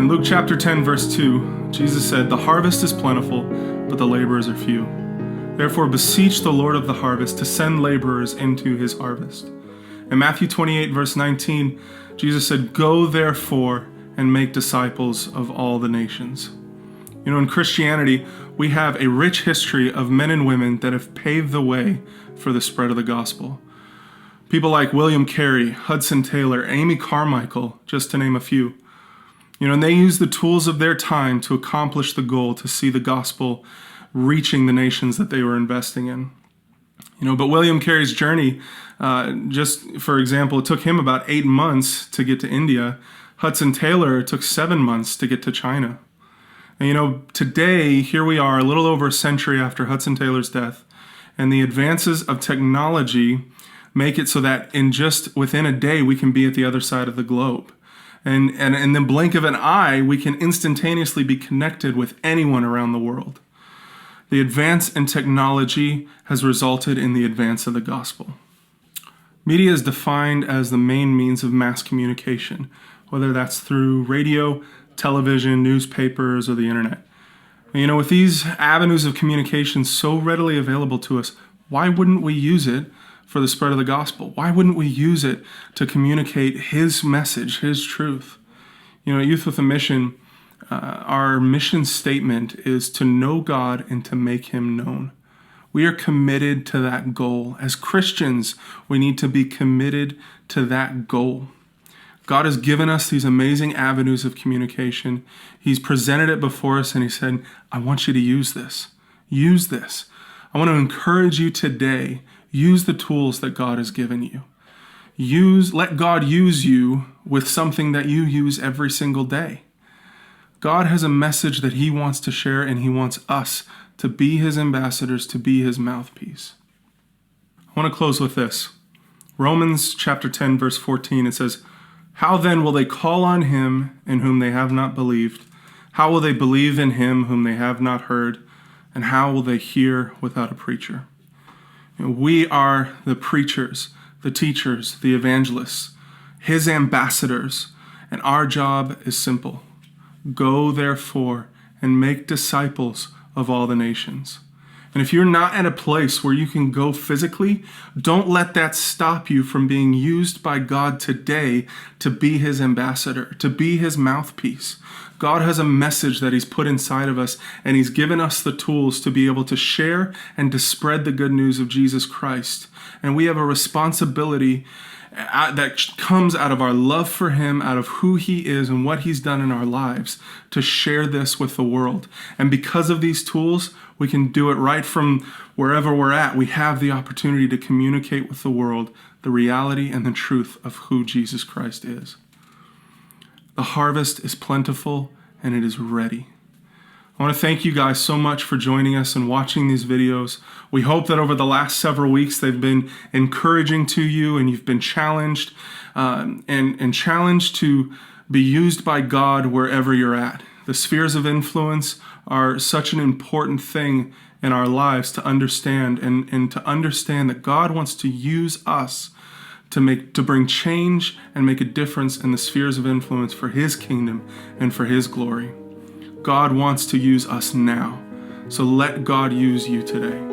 In Luke chapter 10, verse 2, Jesus said, "The harvest is plentiful, but the laborers are few. Therefore beseech the Lord of the harvest to send laborers into his harvest." In Matthew 28, verse 19, Jesus said, "Go therefore and make disciples of all the nations." You know, in Christianity, we have a rich history of men and women that have paved the way for the spread of the gospel. People like William Carey, Hudson Taylor, Amy Carmichael, just to name a few. You know, and they used the tools of their time to accomplish the goal to see the gospel reaching the nations that they were investing in. You know, but William Carey's journey, just for example, it took him about 8 months to get to India. Hudson Taylor, it took 7 months to get to China. And you know, today, here we are, a little over a century after Hudson Taylor's death, and the advances of technology make it so that in just within a day, we can be at the other side of the globe. And in the blink of an eye, we can instantaneously be connected with anyone around the world. The advance in technology has resulted in the advance of the gospel. Media is defined as the main means of mass communication, whether that's through radio, television, newspapers, or the internet. And, you know, with these avenues of communication so readily available to us, why wouldn't we use it for the spread of the gospel? Why wouldn't we use it to communicate his message, his truth? You know, at Youth with a Mission, our mission statement is to know God and to make him known. We are committed to that goal. As Christians, we need to be committed to that goal. God has given us these amazing avenues of communication. He's presented it before us and he said, I want you to use this. Use this. I want to encourage you today. Use the tools that God has given you. Let God use you with something that you use every single day. God has a message that he wants to share, and he wants us to be his ambassadors, to be his mouthpiece. I want to close with this. Romans chapter 10, verse 14, it says, "How then will they call on him in whom they have not believed? How will they believe in him whom they have not heard? And how will they hear without a preacher?" We are the preachers, the teachers, the evangelists, his ambassadors, and our job is simple. Go, therefore, and make disciples of all the nations. And if you're not at a place where you can go physically, don't let that stop you from being used by God today to be his ambassador, to be his mouthpiece. God has a message that he's put inside of us, and he's given us the tools to be able to share and to spread the good news of Jesus Christ. And we have a responsibility that comes out of our love for him, out of who he is and what he's done in our lives, to share this with the world. And because of these tools, we can do it right from wherever we're at. We have the opportunity to communicate with the world the reality and the truth of who Jesus Christ is. The harvest is plentiful and it is ready. I want to thank you guys so much for joining us and watching these videos. We hope that over the last several weeks they've been encouraging to you and you've been challenged and challenged to be used by God wherever you're at. The spheres of influence are such an important thing in our lives to understand and to understand that God wants to use us to bring change and make a difference in the spheres of influence for his kingdom and for his glory. God wants to use us now. So let God use you today.